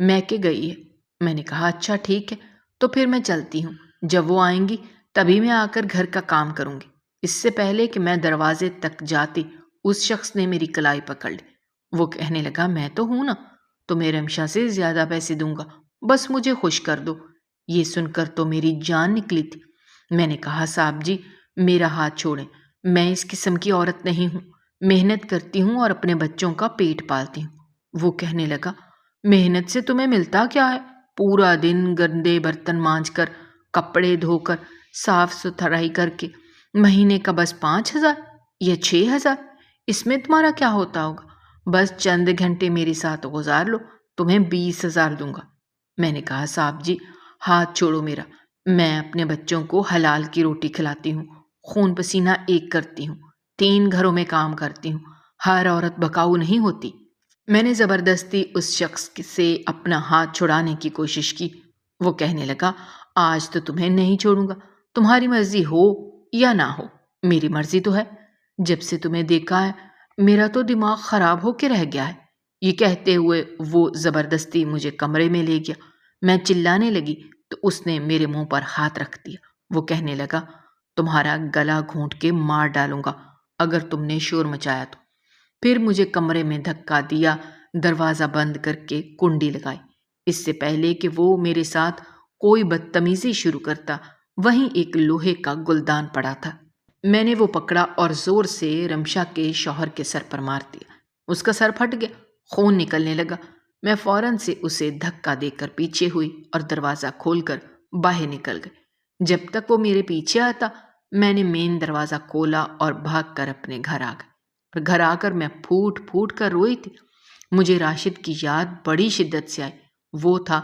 میکے گئی ہے۔ میں نے کہا اچھا ٹھیک ہے، تو پھر میں چلتی ہوں، جب وہ آئیں گی تبھی میں آ کر گھر کا کام کروں گی۔ اس سے پہلے کہ میں دروازے تک جاتی اس شخص نے میری کلائی پکڑ لی۔ وہ کہنے لگا میں تو ہوں نا، تمہیں رمشا سے زیادہ پیسے دوں گا، بس مجھے خوش کر دو۔ یہ سن کر تو میری جان نکلی تھی۔ میں نے کہا صاحب جی میرا ہاتھ چھوڑیں، میں اس قسم کی عورت نہیں ہوں، محنت کرتی ہوں اور اپنے بچوں کا پیٹ پالتی ہوں۔ وہ کہنے لگا محنت سے تمہیں ملتا کیا ہے؟ پورا دن گندے برتن مانجھ کر، کپڑے دھو کر، صاف ستھرائی کر کے مہینے کا بس 5,000 یا 6,000، اس میں تمہارا کیا ہوتا ہوگا؟ بس چند گھنٹے میرے ساتھ گزار لو، تمہیں 20,000 دوں گا۔ میں نے کہا صاحب جی ہاتھ چھوڑو میرا، میں اپنے بچوں کو حلال کی روٹی کھلاتی ہوں، خون پسینہ ایک کرتی ہوں، 3 گھروں میں کام کرتی ہوں، ہر عورت بکاؤ نہیں ہوتی۔ میں نے زبردستی اس شخص سے اپنا ہاتھ چھڑانے کی کوشش کی۔ وہ کہنے لگا آج تو تمہیں نہیں چھوڑوں گا، تمہاری مرضی ہو یا نہ ہو، میری مرضی تو ہے۔ جب سے تمہیں دیکھا ہے میرا تو دماغ خراب ہو کے رہ گیا ہے۔ یہ کہتے ہوئے وہ زبردستی مجھے کمرے میں لے گیا۔ میں چلانے لگی تو اس نے میرے منہ پر ہاتھ رکھ دیا۔ وہ کہنے لگا تمہارا گلا گھونٹ کے مار ڈالوں گا اگر تم نے شور مچایا تو۔ پھر مجھے کمرے میں دھکا دیا، دروازہ بند کر کے کنڈی لگائی۔ اس سے پہلے کہ وہ میرے ساتھ کوئی بدتمیزی شروع کرتا وہیں ایک لوہے کا گلدان پڑا تھا، میں نے وہ پکڑا اور زور سے رمشا کے شوہر کے سر پر مار دیا۔ اس کا سر پھٹ گیا، خون نکلنے لگا۔ میں فوراً سے اسے دھکا دے کر پیچھے ہوئی اور دروازہ کھول کر باہر نکل گئی۔ جب تک وہ میرے پیچھے آتا میں نے مین دروازہ کھولا اور بھاگ کر اپنے گھر آ گئی، اور گھر آ کر میں پھوٹ پھوٹ کر روئی تھی۔ مجھے راشد کی یاد بڑی شدت سے آئی۔ وہ تھا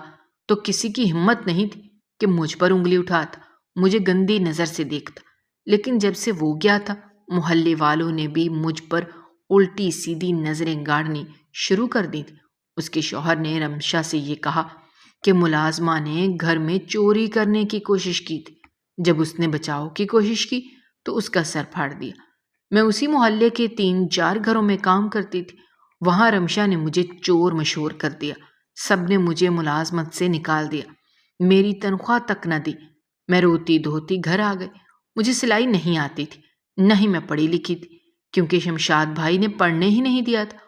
تو کسی کی ہمت نہیں تھی کہ مجھ پر انگلی اٹھاتا، مجھے گندی نظر سے دیکھتا۔ لیکن جب سے وہ گیا تھا محلے والوں نے بھی مجھ پر الٹی سیدھی نظریں گاڑنی شروع کر دی تھی۔ اس کے شوہر نے رمشا سے یہ کہا کہ ملازمہ نے گھر میں چوری کرنے کی کوشش کی تھی، جب اس نے بچاؤ کی کوشش کی تو اس کا سر پھاڑ دیا۔ میں اسی محلے کے 3-4 گھروں میں کام کرتی تھی، وہاں رمشا نے مجھے چور مشہور کر دیا، سب نے مجھے ملازمت سے نکال دیا، میری تنخواہ تک نہ دی۔ میں روتی دھوتی گھر آ گئی۔ مجھے سلائی نہیں آتی تھی، نہ ہی میں پڑھی لکھی تھی، کیونکہ شمشاد بھائی نے پڑھنے ہی نہیں دیا تھا۔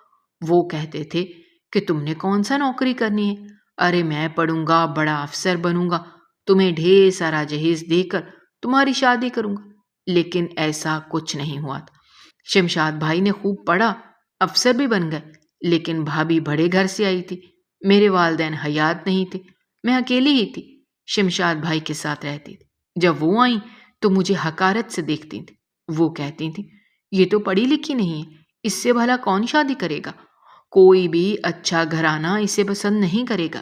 وہ کہتے تھے کہ تم نے کون سا نوکری کرنی ہے؟ ارے میں پڑھوں گا، بڑا افسر بنوں گا، تمہیں ڈھیر سارا جہیز دے کر تمہاری شادی کروں گا۔ لیکن ایسا کچھ نہیں ہوا تھا۔ شمشاد بھائی نے خوب پڑھا، افسر بھی بن گئے، لیکن بھابھی بڑے گھر سے آئی تھی، میرے والدین حیات نہیں تھے، میں اکیلی ہی تھی، شمشاد بھائی کے ساتھ رہتی تھی۔ جب وہ آئیں تو مجھے حقارت سے دیکھتی تھی۔ وہ کہتی تھی یہ تو پڑھی لکھی نہیں ہے، اس سے بھلا کون شادی کرے گا؟ کوئی بھی اچھا گھرانہ اسے پسند نہیں کرے گا۔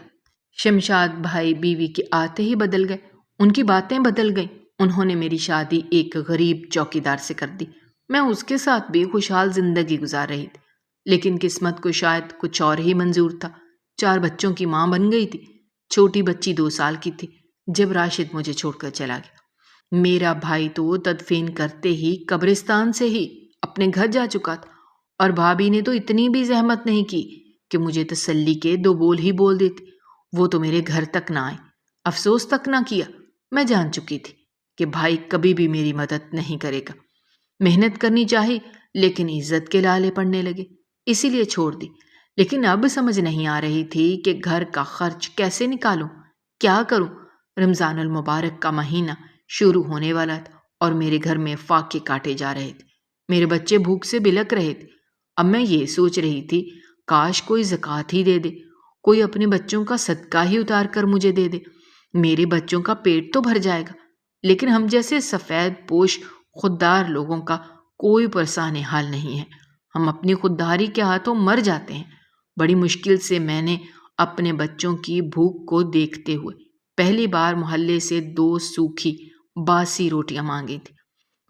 شمشاد بھائی بیوی کے آتے ہی بدل گئے، ان کی باتیں بدل گئیں۔ انہوں نے میری شادی ایک غریب چوکیدار سے کر دی۔ میں اس کے ساتھ بھی خوشحال زندگی گزار رہی تھی، لیکن قسمت کو شاید کچھ اور ہی منظور تھا۔ 4 بچوں کی ماں بن گئی تھی۔ چھوٹی بچی 2 سال کی تھی جب راشد مجھے چھوڑ کر چلا گیا۔ میرا بھائی تو تدفین کرتے ہی قبرستان سے ہی اپنے گھر جا چکا تھا، اور بھابھی نے تو اتنی بھی زحمت نہیں کی کہ مجھے تسلی کے 2 بول ہی بول دیتی۔ وہ تو میرے گھر تک نہ آئے، افسوس تک نہ کیا۔ میں جان چکی تھی کہ بھائی کبھی بھی میری مدد نہیں کرے گا۔ محنت کرنی چاہی لیکن عزت کے لالے پڑنے لگے، اسی لیے چھوڑ دی۔ لیکن اب سمجھ نہیں آ رہی تھی کہ گھر کا خرچ کیسے نکالوں، کیا کروں۔ رمضان المبارک کا مہینہ شروع ہونے والا تھا اور میرے گھر میں فاقے کاٹے جا رہے تھے، میرے بچے بھوک سے بلک رہے تھے۔ اب میں یہ سوچ رہی تھی کاش کوئی زکوٰۃ ہی دے دے، کوئی اپنے بچوں کا صدقہ ہی اتار کر مجھے دے دے، میرے بچوں کا پیٹ تو بھر جائے گا۔ لیکن ہم جیسے سفید پوش خوددار لوگوں کا کوئی پرسان حال نہیں ہے، ہم اپنی خودداری کے ہاتھوں مر جاتے ہیں۔ بڑی مشکل سے میں نے اپنے بچوں کی بھوک کو دیکھتے ہوئے پہلی بار محلے سے 2 سوکھی باسی روٹیاں مانگی تھی،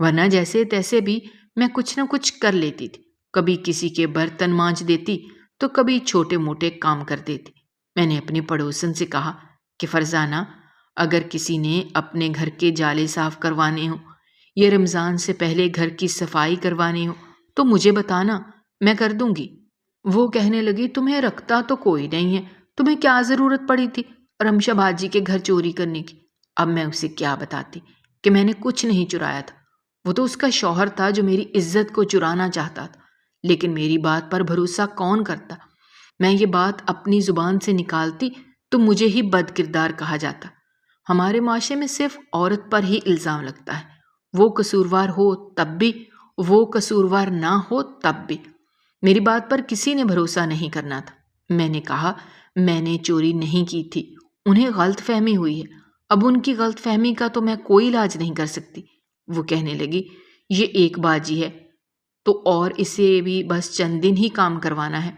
ورنہ جیسے تیسے بھی میں کچھ نہ کچھ کر لیتی تھی، کبھی کسی کے برتن مانجھ دیتی تو کبھی چھوٹے موٹے کام کر دیتی۔ میں نے اپنی پڑوسن سے کہا کہ فرزانہ اگر کسی نے اپنے گھر کے جالے صاف کروانے ہوں یا رمضان سے پہلے گھر کی صفائی کروانی ہو تو مجھے بتانا، میں کر دوں گی۔ وہ کہنے لگی تمہیں رکھتا تو کوئی نہیں ہے، تمہیں کیا ضرورت پڑی تھی رمشا باجی کے گھر چوری کرنے کی؟ اب میں اسے کیا بتاتی کہ میں نے کچھ نہیں چرایا تھا، وہ تو اس کا شوہر تھا جو میری عزت کو چرانا چاہتا تھا، لیکن میری بات پر بھروسہ کون کرتا؟ میں یہ بات اپنی زبان سے نکالتی تو مجھے ہی بد کردار کہا جاتا۔ ہمارے معاشرے میں صرف عورت پر ہی الزام لگتا ہے، وہ قصوروار ہو تب بھی، وہ قصوروار نہ ہو تب بھی۔ میری بات پر کسی نے بھروسہ نہیں کرنا تھا۔ میں نے کہا میں نے چوری نہیں کی تھی، انہیں غلط فہمی ہوئی ہے، اب ان کی غلط فہمی کا تو میں کوئی علاج نہیں کر سکتی۔ وہ کہنے لگی یہ ایک باجی ہے تو اور اسے بھی بس چند دن ہی کام کروانا ہے،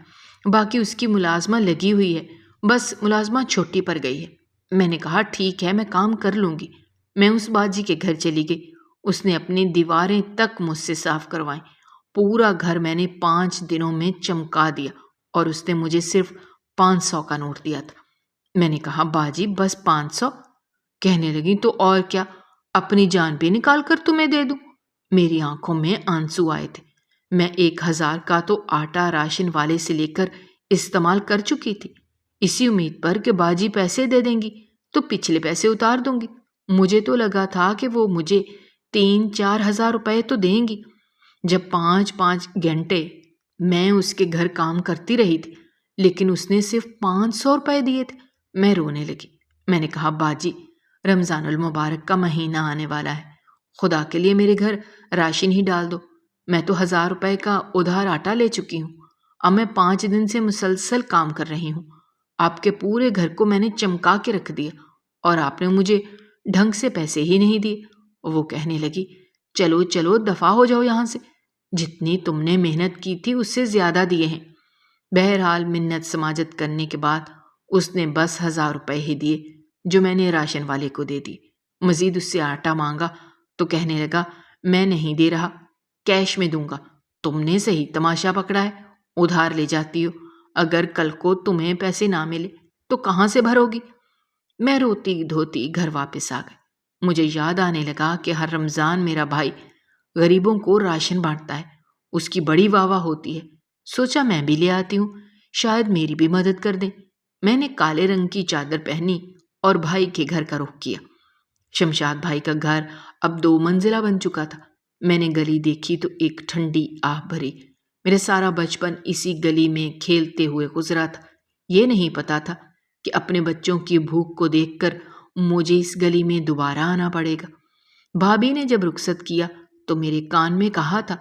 باقی اس کی ملازمہ لگی ہوئی ہے، بس ملازمہ چھٹی پر گئی ہے۔ میں نے کہا ٹھیک ہے میں کام کر لوں گی۔ میں اس باجی کے گھر چلی گئی، اس نے اپنی دیواریں تک مجھ سے صاف کروائیں، پورا گھر میں نے 5 دنوں میں چمکا دیا اور اس نے مجھے صرف 500 کا نوٹ دیا تھا۔ میں نے کہا باجی بس 500؟ کہنے لگی تو اور کیا، اپنی جان بھی نکال کر تمہیں دے دوں؟ میری آنکھوں میں آنسو آئے تھے۔ میں 1000 کا تو آٹا راشن والے سے لے کر استعمال کر چکی تھی، اسی امید پر کہ باجی پیسے دے دیں گی تو پچھلے پیسے اتار دوں گی۔ مجھے تو لگا تھا کہ وہ مجھے 3-4 ہزار روپے تو دیں گی۔ جب 5-5 گھنٹے میں اس کے گھر کام کرتی رہی تھی لیکن اس نے صرف 500 روپے دیے تھے، میں رونے لگی۔ میں نے کہا باجی رمضان المبارک کا مہینہ آنے والا ہے، خدا کے لیے میرے گھر راشن ہی ڈال دو، میں تو 1000 روپے کا ادھار آٹا لے چکی ہوں، اب میں 5 دن سے مسلسل کام کر رہی ہوں، آپ کے پورے گھر کو میں نے چمکا کے رکھ دیا اور آپ نے مجھے ڈھنگ سے پیسے ہی نہیں دیے۔ وہ کہنے لگی چلو چلو دفع ہو جاؤ یہاں سے، جتنی تم نے محنت کی تھی اس سے زیادہ دیے ہیں۔ بہرحال منت سماجت کرنے کے بعد اس نے بس 1000 روپے ہی دیے جو میں نے راشن والے کو دے دی۔ مزید اس سے آٹا مانگا تو کہنے لگا میں نہیں دے رہا، کیش میں دوں گا۔ تم نے صحیح تماشا پکڑا ہے، ادھار لے جاتی ہو، اگر کل کو تمہیں پیسے نہ ملے تو کہاں سے بھرو گی؟ میں روتی دھوتی گھر واپس آ گئی۔ مجھے یاد آنے لگا کہ ہر رمضان میرا بھائی غریبوں کو راشن بانٹتا ہے، اس کی بڑی واہ واہ ہوتی ہے۔ سوچا میں بھی لے آتی ہوں، شاید میری بھی مدد کر دیں۔ میں نے کالے رنگ کی چادر پہنی اور بھائی کے گھر کا رخ کیا۔ شمشاد بھائی کا گھر اب 2 منزلہ بن چکا تھا۔ میں نے گلی دیکھی تو ایک ٹھنڈی آہ بھری۔ میرا سارا بچپن اسی گلی میں کھیلتے ہوئے گزرا تھا۔ یہ نہیں پتا تھا کہ اپنے بچوں کی بھوک کو دیکھ کر مجھے اس گلی میں دوبارہ آنا پڑے گا۔ بھابھی نے جب رخصت کیا تو میرے کان میں کہا تھا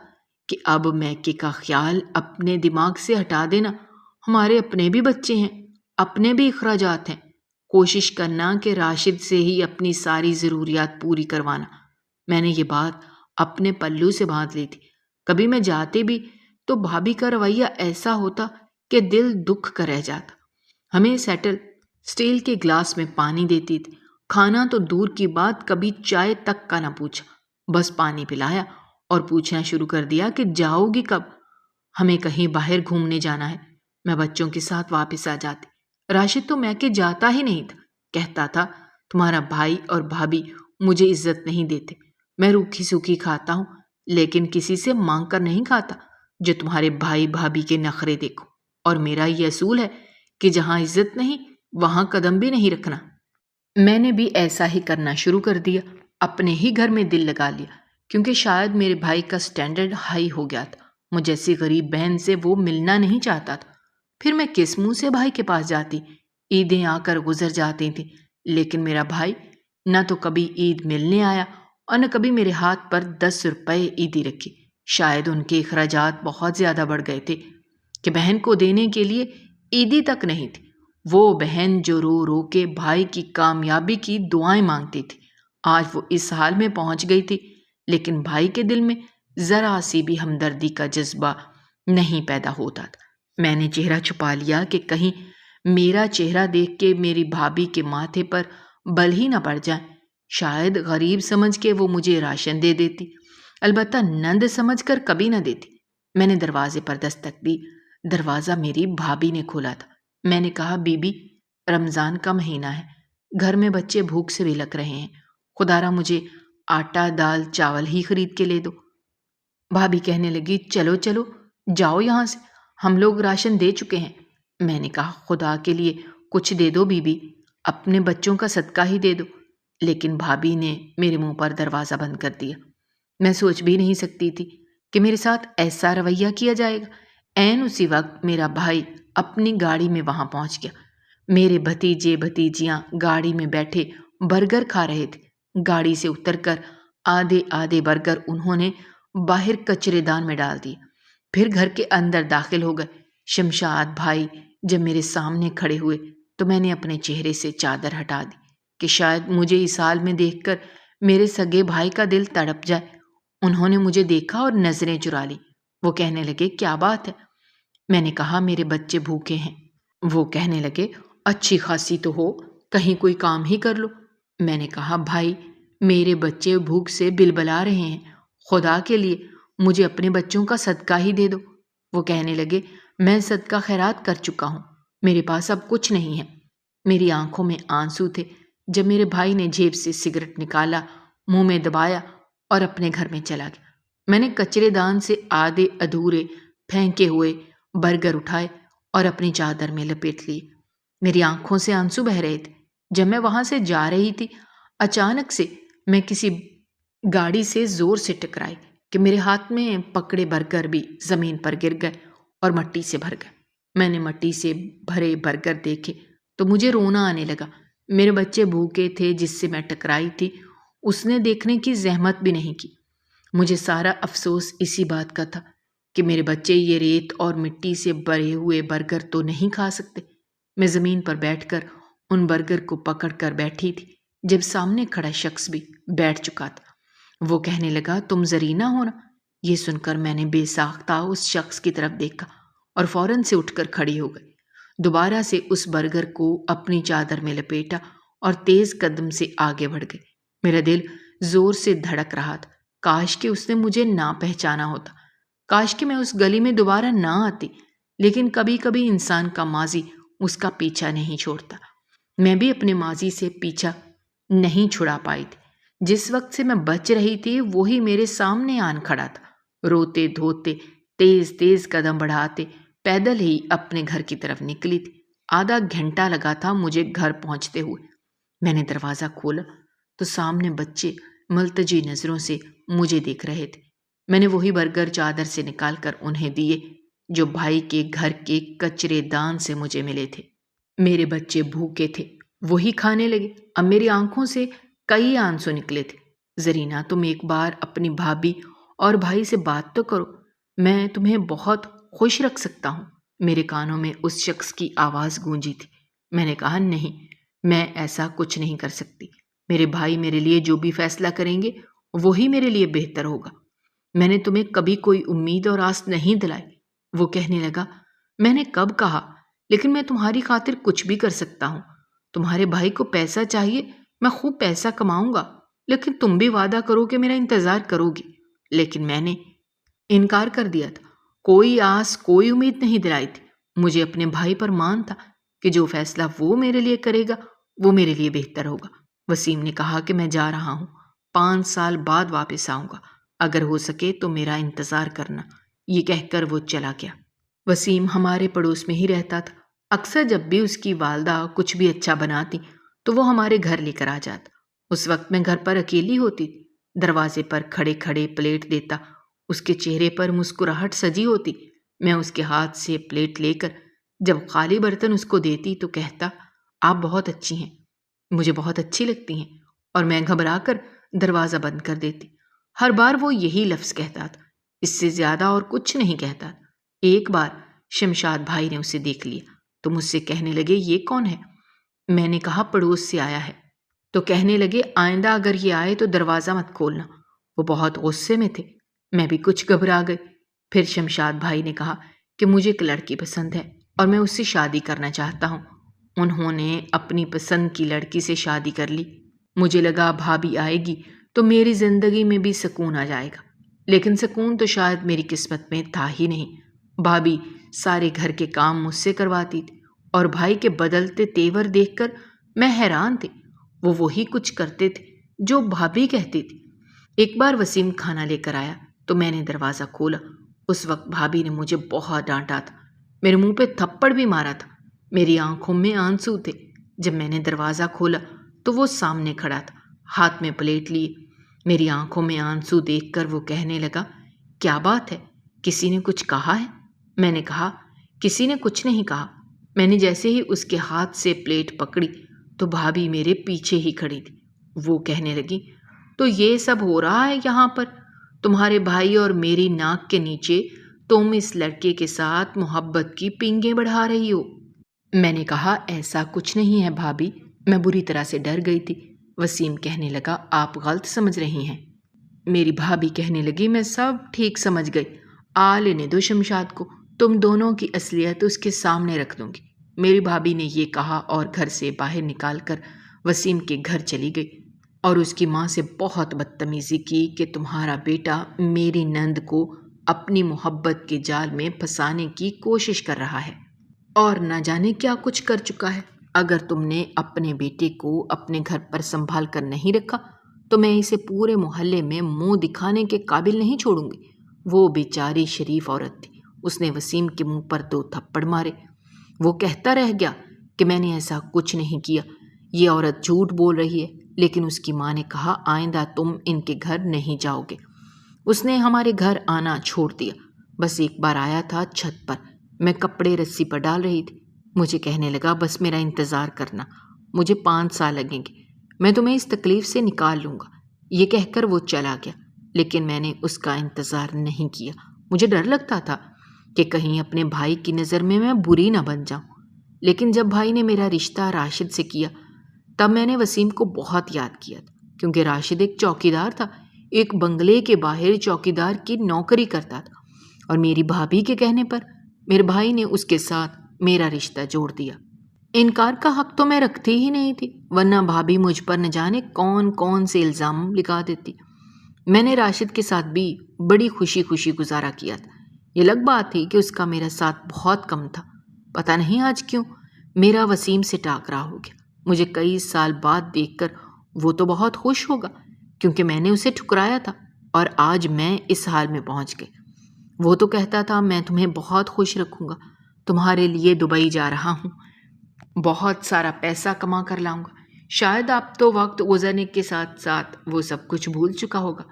کہ اب میکے کا خیال اپنے دماغ سے ہٹا دینا، ہمارے اپنے بھی بچے ہیں، اپنے بھی اخراجات ہیں، کوشش کرنا کہ راشد سے ہی اپنی ساری ضروریات پوری کروانا۔ میں نے یہ بات اپنے پلو سے باندھ لی تھی۔ کبھی میں جاتے بھی تو بھابھی کا رویہ ایسا ہوتا کہ دل دکھ کر رہ جاتا۔ ہمیں سیٹل اسٹیل کے گلاس میں پانی دیتی تھی، کھانا تو دور کی بات، کبھی چائے تک کا نہ پوچھا، بس پانی پلایا اور پوچھنا شروع کر دیا کہ جاؤ گی کب؟ ہمیں کہیں باہر گھومنے جانا ہے۔ میں بچوں کے ساتھ واپس آ جاتی۔ راشد تو میکے جاتا ہی نہیں تھا، کہتا تھا تمہارا بھائی اور بھابھی مجھے عزت نہیں دیتے، میں روکھی سوکھی کھاتا ہوں لیکن کسی سے مانگ کر نہیں کھاتا، جو تمہارے بھائی بھابھی کے نخرے دیکھو، اور میرا یہ اصول ہے کہ جہاں عزت نہیں وہاں قدم بھی نہیں رکھنا۔ میں نے بھی ایسا ہی کرنا شروع کر دیا، اپنے ہی گھر میں دل لگا لیا، کیونکہ شاید میرے بھائی کا سٹینڈرڈ ہائی ہو گیا تھا، مجھ جیسی غریب بہن سے وہ ملنا نہیں چاہتا تھا۔ پھر میں کس منہ سے بھائی کے پاس جاتی؟ عیدیں آ کر گزر جاتی تھیں لیکن میرا بھائی نہ تو کبھی عید ملنے آیا اور نہ کبھی میرے ہاتھ پر 10 روپے عیدی رکھی۔ شاید ان کے اخراجات بہت زیادہ بڑھ گئے تھے کہ بہن کو دینے کے لیے عیدی تک نہیں تھی۔ وہ بہن جو رو رو کے بھائی کی کامیابی کی دعائیں مانگتی تھی، آج وہ اس حال میں پہنچ گئی تھی، لیکن بھائی کے دل میں ذرا سی بھی ہمدردی کا جذبہ نہیں پیدا ہوتا تھا۔ میں نے چہرہ چھپا لیا کہ کہیں میرا چہرہ دیکھ کے میری بھابھی کے ماتھے پر بل ہی نہ پڑ جائیں۔ شاید غریب سمجھ کے وہ مجھے راشن دے دیتی، البتہ نند سمجھ کر کبھی نہ دیتی۔ میں نے دروازے پر دستک دی، دروازہ میری بھابھی نے کھولا تھا۔ میں نے کہا بی بی رمضان کا مہینہ ہے، گھر میں بچے بھوک سے بھلک رہے ہیں، خدا را مجھے آٹا دال چاول ہی خرید کے لے دو۔ بھابھی کہنے لگی چلو چلو جاؤ یہاں سے، ہم لوگ راشن دے چکے ہیں۔ میں نے کہا خدا کے لیے کچھ دے دو بیبی، اپنے بچوں کا صدقہ ہی دے دو۔ لیکن بھابھی نے میرے منہ پر دروازہ بند کر دیا۔ میں سوچ بھی نہیں سکتی تھی کہ میرے ساتھ ایسا رویہ کیا جائے گا۔ عین اسی وقت میرا بھائی اپنی گاڑی میں وہاں پہنچ گیا۔ میرے بھتیجے بھتیجیاں گاڑی میں بیٹھے برگر کھا رہے تھے۔ گاڑی سے اتر کر آدھے آدھے برگر انہوں نے باہر کچرے دان میں ڈال دیے، پھر گھر کے اندر داخل ہو گئے۔ شمشاد بھائی جب میرے سامنے کھڑے ہوئے تو میں نے اپنے چہرے سے چادر ہٹا دی کہ شاید مجھے اس حال میں دیکھ کر میرے سگے بھائی کا دل تڑپ جائے۔ انہوں نے مجھے دیکھا اور نظریں چرا لی۔ وہ کہنے لگے کیا بات ہے؟ میں نے کہا میرے بچے بھوکے ہیں۔ وہ کہنے لگے اچھی خاصی تو ہو، کہیں کوئی کام ہی کر لو۔ میں نے کہا بھائی میرے بچے بھوک سے بلبلا رہے ہیں، خدا کے لیے مجھے اپنے بچوں کا صدقہ ہی دے دو۔ وہ کہنے لگے میں صدقہ خیرات کر چکا ہوں، میرے پاس اب کچھ نہیں ہے۔ میری آنکھوں میں آنسو تھے جب میرے بھائی نے جیب سے سگریٹ نکالا، منہ میں دبایا اور اپنے گھر میں چلا گیا۔ میں نے کچرے دان سے آدھے ادھورے پھینکے ہوئے برگر اٹھائے اور اپنی چادر میں لپیٹ لیے۔ میری آنکھوں سے آنسو بہہ رہے تھے۔ جب میں وہاں سے جا رہی تھی اچانک سے میں کسی گاڑی سے زور سے ٹکرائی کہ میرے ہاتھ میں پکڑے برگر بھی زمین پر گر گئے اور مٹی سے بھر گئے۔ میں نے مٹی سے بھرے برگر دیکھے تو مجھے رونا آنے لگا۔ میرے بچے بھوکے تھے جس سے میں ٹکرائی تھی، اس نے دیکھنے کی زحمت بھی نہیں کی۔ مجھے سارا افسوس اسی بات کا تھا کہ میرے بچے یہ ریت اور مٹی سے بھرے ہوئے برگر تو نہیں کھا سکتے۔ میں زمین پر بیٹھ کر ان برگر کو پکڑ کر بیٹھی تھی جب سامنے کھڑا شخص بھی بیٹھ چکا تھا۔ وہ کہنے لگا تم زرینہ ہو نا؟ یہ سن کر میں نے بے ساختہ اس شخص کی طرف دیکھا اور فوراً سے اٹھ کر کھڑی ہو گئی۔ دوبارہ سے اس برگر کو اپنی چادر میں لپیٹا اور تیز قدم سے آگے بڑھ گئی۔ میرا دل زور سے دھڑک رہا تھا۔ کاش کہ اس نے مجھے نہ پہچانا ہوتا، کاش کہ میں اس گلی میں دوبارہ نہ آتی، لیکن کبھی کبھی انسان کا ماضی اس کا پیچھا نہیں چھوڑتا۔ میں بھی اپنے ماضی سے پیچھا نہیں چھڑا پائی تھی۔ جس وقت سے میں بچ رہی تھی وہی میرے سامنے آن کھڑا تھا۔ روتے دھوتے تیز تیز قدم بڑھاتے پیدل ہی اپنے گھر کی طرف نکلی تھی۔ آدھا گھنٹہ لگا تھا مجھے گھر پہنچتے ہوئے۔ میں نے دروازہ کھولا تو سامنے بچے ملتجی نظروں سے مجھے دیکھ رہے تھے۔ میں نے وہی برگر چادر سے نکال کر انہیں دیے جو بھائی کے گھر کے کچرے دان سے مجھے ملے تھے۔ میرے بچے بھوکے تھے، وہی کھانے لگے۔ اب میری آنکھوں سے کئی آنسو نکلے تھے۔ زرینہ تم ایک بار اپنی بھابھی اور بھائی سے بات تو کرو، میں تمہیں بہت خوش رکھ سکتا ہوں۔ میرے کانوں میں اس شخص کی آواز گونجی تھی۔ میں نے کہا نہیں، میں ایسا کچھ نہیں کر سکتی۔ میرے بھائی میرے لیے جو بھی فیصلہ کریں گے وہی میرے لیے بہتر ہوگا۔ میں نے تمہیں کبھی کوئی امید اور آس نہیں دلائی۔ وہ کہنے لگا میں نے کب کہا، لیکن میں تمہاری خاطر کچھ بھی کر سکتا ہوں۔ تمہارے بھائی کو پیسہ چاہیے، میں خوب پیسہ کماؤں گا، لیکن تم بھی وعدہ کرو کہ میرا انتظار کرو گی۔ لیکن میں نے انکار کر دیا تھا۔ کوئی آس کوئی امید نہیں دلائی تھی۔ مجھے اپنے بھائی پر مان تھا کہ جو فیصلہ وہ میرے لیے کرے گا وہ میرے لیے بہتر ہوگا۔ وسیم نے کہا کہ میں جا رہا ہوں، 5 سال بعد واپس آؤں گا، اگر ہو سکے تو میرا انتظار کرنا۔ یہ کہہ کر وہ چلا گیا۔ وسیم ہمارے پڑوس میں ہی رہتا تھا۔ اکثر جب بھی اس کی والدہ کچھ بھی اچھا بناتی تو وہ ہمارے گھر لے کر آ جاتا۔ اس وقت میں گھر پر اکیلی ہوتی تھی۔ دروازے پر کھڑے کھڑے پلیٹ دیتا، اس کے چہرے پر مسکراہٹ سجی ہوتی۔ میں اس کے ہاتھ سے پلیٹ لے کر جب خالی برتن اس کو دیتی تو کہتا آپ بہت اچھی ہیں، مجھے بہت اچھی لگتی ہیں، اور میں گھبرا کر دروازہ بند کر دیتی۔ ہر بار وہ یہی لفظ کہتا تھا، اس سے زیادہ اور کچھ نہیں کہتا۔ ایک بار شمشاد بھائی نے اسے دیکھ لیا تو مجھ سے کہنے لگے یہ کون ہے؟ میں نے کہا پڑوس سے آیا ہے۔ تو کہنے لگے آئندہ اگر یہ آئے تو دروازہ مت کھولنا۔ وہ بہت غصے میں تھے۔ میں بھی کچھ گھبرا گئی۔ پھر شمشاد بھائی نے کہا کہ مجھے ایک لڑکی پسند ہے اور میں اس سے شادی کرنا چاہتا ہوں۔ انہوں نے اپنی پسند کی لڑکی سے شادی کر لی۔ مجھے لگا بھابھی آئے گی تو میری زندگی میں بھی سکون آ جائے گا، لیکن سکون تو شاید میری قسمت میں تھا ہی نہیں۔ بھابھی سارے گھر کے کام مجھ سے کرواتی تھی اور بھائی کے بدلتے تیور دیکھ کر میں حیران تھی۔ وہ وہی کچھ کرتے تھے جو بھابھی کہتی تھی۔ ایک بار وسیم کھانا لے کر آیا تو میں نے دروازہ کھولا۔ اس وقت بھابھی نے مجھے بہت ڈانٹا تھا، میرے منہ پہ تھپڑ بھی مارا تھا۔ میری آنکھوں میں آنسو تھے۔ جب میں نے دروازہ کھولا تو وہ سامنے کھڑا تھا، ہاتھ میں پلیٹ لیے۔ میری آنکھوں میں آنسو دیکھ کر وہ کہنے لگا، کیا بات ہے، کسی نے کچھ کہا ہے؟ میں نے کہا، کسی نے کچھ نہیں کہا۔ میں نے جیسے ہی اس کے ہاتھ سے پلیٹ پکڑی تو بھابھی میرے پیچھے ہی کھڑی تھی۔ وہ کہنے لگی، تو یہ سب ہو رہا ہے یہاں پر؟ تمہارے بھائی اور میری ناک کے نیچے تم اس لڑکے کے ساتھ محبت کی پینگیں بڑھا رہی ہو۔ میں نے کہا، ایسا کچھ نہیں ہے بھابھی، میں بری طرح سے ڈر گئی تھی۔ وسیم کہنے لگا، آپ غلط سمجھ رہی ہیں۔ میری بھابھی کہنے لگی، میں سب ٹھیک سمجھ گئی، لینے دو شمشاد کو، تم دونوں کی اصلیت اس کے سامنے رکھ دوں گی۔ میری بھابھی نے یہ کہا اور گھر سے باہر نکال کر وسیم کے گھر چلی گئی اور اس کی ماں سے بہت بدتمیزی کی کہ تمہارا بیٹا میری نند کو اپنی محبت کے جال میں پھنسانے کی کوشش کر رہا ہے اور نہ جانے کیا کچھ کر چکا ہے۔ اگر تم نے اپنے بیٹے کو اپنے گھر پر سنبھال کر نہیں رکھا تو میں اسے پورے محلے میں منہ دکھانے کے قابل نہیں چھوڑوں گی۔ وہ بیچاری شریف عورت تھی، اس نے وسیم کے منہ پر 2 تھپڑ مارے۔ وہ کہتا رہ گیا کہ میں نے ایسا کچھ نہیں کیا، یہ عورت جھوٹ بول رہی ہے، لیکن اس کی ماں نے کہا، آئندہ تم ان کے گھر نہیں جاؤ گے۔ اس نے ہمارے گھر آنا چھوڑ دیا، بس ایک بار آیا تھا چھت پر، میں کپڑے رسی پر ڈال رہی تھی، مجھے کہنے لگا، بس میرا انتظار کرنا، مجھے 5 سال لگیں گے، میں تمہیں اس تکلیف سے نکال لوں گا۔ یہ کہہ کر وہ چلا گیا، لیکن میں نے اس کا انتظار نہیں کیا۔ مجھے ڈر لگتا تھا کہ کہیں اپنے بھائی کی نظر میں بری نہ بن جاؤں۔ لیکن جب بھائی نے میرا رشتہ راشد سے کیا تب میں نے وسیم کو بہت یاد کیا تھا، کیونکہ راشد ایک چوکیدار تھا، ایک بنگلے کے باہر چوکیدار کی نوکری کرتا تھا، اور میری بھابھی کے کہنے پر میرے بھائی نے اس کے ساتھ میرا رشتہ جوڑ دیا۔ انکار کا حق تو میں رکھتی ہی نہیں تھی، ورنہ بھابھی مجھ پر نہ جانے کون کون سے الزام لگا دیتی۔ میں نے راشد کے ساتھ بھی بڑی خوشی خوشی گزارا کیا تھا۔ یہ الگ بات تھی کہ اس کا میرا ساتھ بہت کم تھا۔ پتہ نہیں آج کیوں میرا وسیم سے ٹاکرا ہو گیا۔ مجھے کئی سال بعد دیکھ کر وہ تو بہت خوش ہوگا، کیونکہ میں نے اسے ٹھکرایا تھا اور آج میں اس حال میں پہنچ گئی۔ وہ تو کہتا تھا، میں تمہیں بہت خوش رکھوں گا، تمہارے لیے دبئی جا رہا ہوں، بہت سارا پیسہ کما کر لاؤں گا۔ شاید اب تو وقت گزرنے کے ساتھ ساتھ وہ سب کچھ بھول چکا ہوگا۔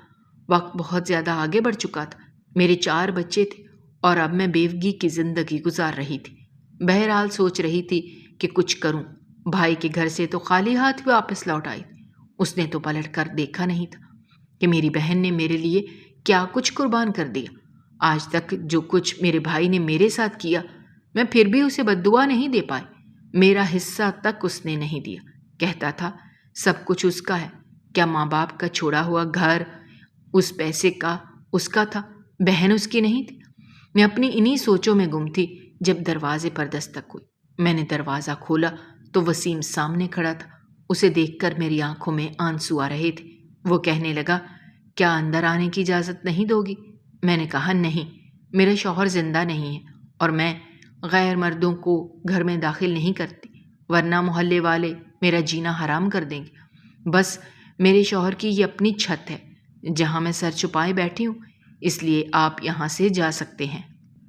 وقت بہت زیادہ آگے بڑھ چکا تھا، میرے 4 بچے تھے اور اب میں بیوگی کی زندگی گزار رہی تھی۔ بہرحال سوچ رہی تھی کہ کچھ کروں۔ بھائی کے گھر سے تو خالی ہاتھ واپس لوٹ آئی۔ اس نے تو پلٹ کر دیکھا نہیں تھا کہ میری بہن نے میرے لیے کیا کچھ قربان کر دیا۔ آج تک جو کچھ میرے بھائی نے میرے ساتھ کیا، میں پھر بھی اسے بددعا نہیں دے پائی۔ میرا حصہ تک اس نے نہیں دیا۔ کہتا تھا سب کچھ اس کا ہے۔ کیا ماں باپ کا چھوڑا ہوا گھر اس پیسے کا اس کا تھا؟ بہن اس کی نہیں تھی؟ میں اپنی انہی سوچوں میں گم تھی جب دروازے پر دستک ہوئی۔ میں نے دروازہ کھولا تو وسیم سامنے کھڑا تھا۔ اسے دیکھ کر میری آنکھوں میں آنسو آ رہے تھے۔ وہ کہنے لگا، کیا اندر آنے کی اجازت نہیں دو گی؟ میں نے کہا، نہیں، میرا شوہر زندہ نہیں ہے اور میں غیر مردوں کو گھر میں داخل نہیں کرتی، ورنہ محلے والے میرا جینا حرام کر دیں گے۔ بس میرے شوہر کی یہ اپنی چھت ہے جہاں میں سر چھپائے بیٹھی ہوں، اس لیے آپ یہاں سے جا سکتے ہیں۔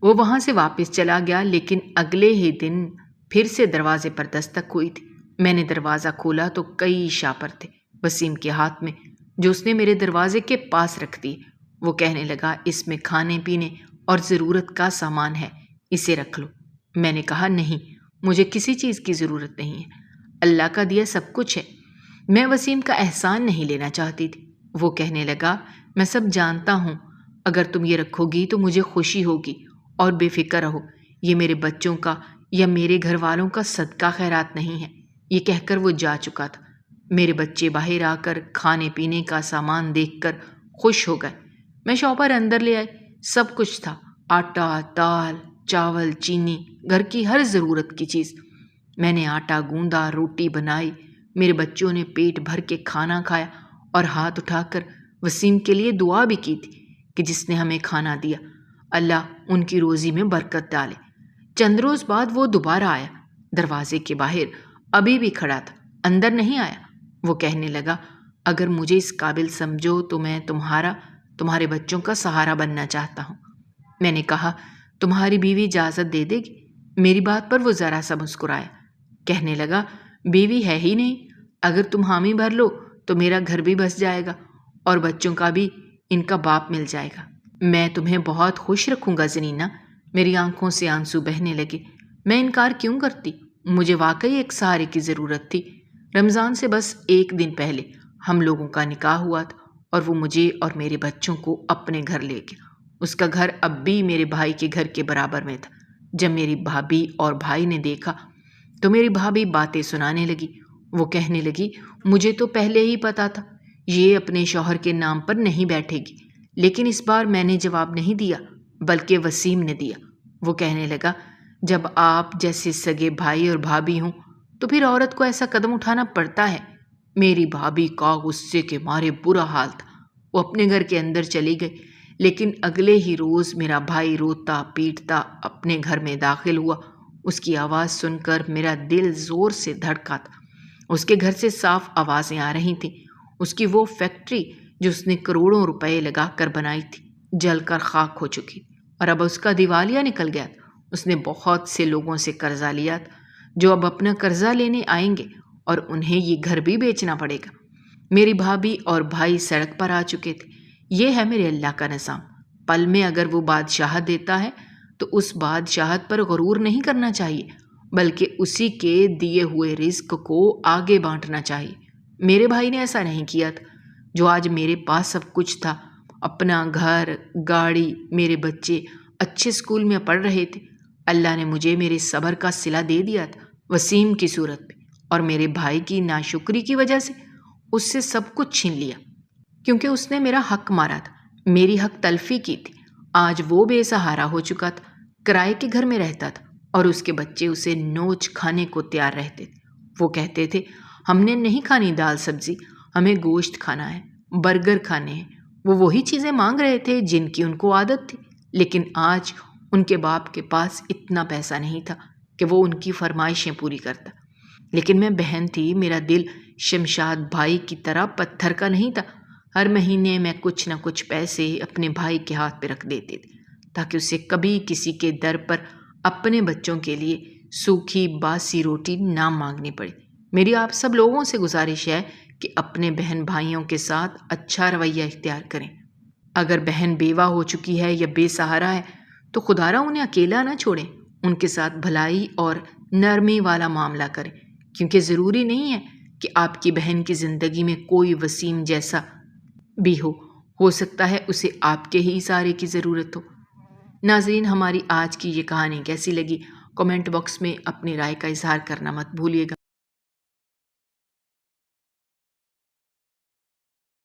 وہ وہاں سے واپس چلا گیا، لیکن اگلے ہی دن پھر سے دروازے پر دستک ہوئی تھی۔ میں نے دروازہ کھولا تو کئی شاپر تھے وسیم کے ہاتھ میں، جو اس نے میرے دروازے کے پاس رکھ دیے۔ وہ کہنے لگا، اس میں کھانے پینے اور ضرورت کا سامان ہے، اسے رکھ لو۔ میں نے کہا، نہیں، مجھے کسی چیز کی ضرورت نہیں ہے، اللہ کا دیا سب کچھ ہے۔ میں وسیم کا احسان نہیں لینا چاہتی تھی۔ وہ کہنے لگا، میں سب جانتا ہوں، اگر تم یہ رکھو گی تو مجھے خوشی ہوگی، اور بے فکر رہو، یہ میرے بچوں کا یا میرے گھر والوں کا صدقہ خیرات نہیں ہے۔ یہ کہہ کر وہ جا چکا تھا۔ میرے بچے باہر آ کر کھانے پینے کا سامان دیکھ کر خوش ہو گئے۔ میں شوہر اندر لے آئی، سب کچھ تھا، آٹا، دال، چاول، چینی، گھر کی ہر ضرورت کی چیز۔ میں نے آٹا گوندا، روٹی بنائی، میرے بچوں نے پیٹ بھر کے کھانا کھایا اور ہاتھ اٹھا کر وسیم کے لیے دعا بھی کی تھی کہ جس نے ہمیں کھانا دیا، اللہ ان کی روزی میں برکت ڈالے۔ چند روز بعد وہ دوبارہ آیا، دروازے کے باہر ابھی بھی کھڑا تھا، اندر نہیں آیا۔ وہ کہنے لگا، اگر مجھے اس قابل سمجھو تو میں تمہارے بچوں کا سہارا بننا چاہتا ہوں۔ میں نے کہا، تمہاری بیوی اجازت دے دے گی؟ میری بات پر وہ ذرا سا مسکرایا، کہنے لگا بیوی ہے ہی نہیں، اگر تم حامی بھر لو تو میرا گھر بھی بس جائے گا اور بچوں کا بھی ان کا باپ مل جائے گا۔ میں تمہیں بہت خوش رکھوں گا زنینا۔ میری آنکھوں سے آنسو بہنے لگے۔ میں انکار کیوں کرتی؟ مجھے واقعی ایک سہارے کی ضرورت تھی۔ رمضان سے بس ایک دن پہلے ہم لوگوں کا نکاح ہوا تھا اور وہ مجھے اور میرے بچوں کو اپنے گھر لے گیا۔ اس کا گھر اب بھی میرے بھائی کے گھر کے برابر میں تھا۔ جب میری بھابھی اور بھائی نے دیکھا تو میری بھابھی باتیں سنانے لگی۔ وہ کہنے لگی مجھے تو پہلے ہی پتا تھا یہ اپنے شوہر کے نام پر نہیں بیٹھے گی، لیکن اس بار میں نے جواب نہیں دیا بلکہ وسیم نے دیا۔ وہ کہنے لگا جب آپ جیسے سگے بھائی اور بھابھی ہوں تو پھر عورت کو ایسا قدم اٹھانا پڑتا ہے۔ میری بھابھی کا غصے کے مارے برا حال تھا۔ وہ اپنے گھر کے اندر چلی گئی، لیکن اگلے ہی روز میرا بھائی روتا پیٹتا اپنے گھر میں داخل ہوا۔ اس کی آواز سن کر میرا دل زور سے دھڑکا تھا۔ اس کے گھر سے صاف آوازیں آ رہی تھیں۔ اس کی وہ فیکٹری جو اس نے کروڑوں روپے لگا کر بنائی تھی جل کر خاک ہو چکی اور اب اس کا دیوالیہ نکل گیا تھا۔ اس نے بہت سے لوگوں سے قرضہ لیا تھا جو اب اپنا قرضہ لینے آئیں گے اور انہیں یہ گھر بھی بیچنا پڑے گا۔ میری بھابھی اور بھائی سڑک پر آ چکے تھے۔ یہ ہے میرے اللہ کا نظام۔ پل میں اگر وہ بادشاہت دیتا ہے تو اس بادشاہت پر غرور نہیں کرنا چاہیے، بلکہ اسی کے دیے ہوئے رزق کو آگے بانٹنا چاہیے۔ میرے بھائی نے ایسا نہیں کیا تھا۔ جو آج میرے پاس سب کچھ تھا، اپنا گھر، گاڑی، میرے بچے اچھے اسکول میں پڑھ رہے تھے، اللہ نے مجھے میرے صبر کا صلہ دے دیا تھا وسیم کی صورت میں، اور میرے بھائی کی ناشکری کی وجہ سے اس سے سب کچھ چھین لیا، کیونکہ اس نے میرا حق مارا تھا، میری حق تلفی کی تھی۔ آج وہ بے سہارا ہو چکا تھا، کرائے کے گھر میں رہتا تھا اور اس کے بچے اسے نوچ کھانے کو تیار رہتے تھے۔ وہ کہتے تھے ہم نے نہیں کھانی دال سبزی، ہمیں گوشت کھانا ہے، برگر کھانے ہیں۔ وہ وہی چیزیں مانگ رہے تھے جن کی ان کو عادت تھی، لیکن آج ان کے باپ کے پاس اتنا پیسہ نہیں تھا کہ وہ ان کی فرمائشیں پوری کرتا۔ لیکن میں بہن تھی، میرا دل شمشاد بھائی کی طرح پتھر کا نہیں تھا۔ ہر مہینے میں کچھ نہ کچھ پیسے اپنے بھائی کے ہاتھ پہ رکھ دیتے تھے تاکہ اسے کبھی کسی کے در پر اپنے بچوں کے لیے سوکھی باسی روٹی نہ مانگنی پڑے۔ میری آپ سب لوگوں سے گزارش ہے کہ اپنے بہن بھائیوں کے ساتھ اچھا رویہ اختیار کریں۔ اگر بہن بیوہ ہو چکی ہے یا بے سہارا ہے تو خدا را انہیں اکیلا نہ چھوڑیں، ان کے ساتھ بھلائی اور نرمی والا معاملہ کریں، کیونکہ ضروری نہیں ہے کہ آپ کی بہن کی زندگی میں کوئی وسیم جیسا بھی ہو سکتا ہے اسے آپ کے ہی اشارے کی ضرورت ہو۔ ناظرین، ہماری آج کی یہ کہانی کیسی لگی؟ کمنٹ باکس میں اپنی رائے کا اظہار کرنا مت بھولیے گا۔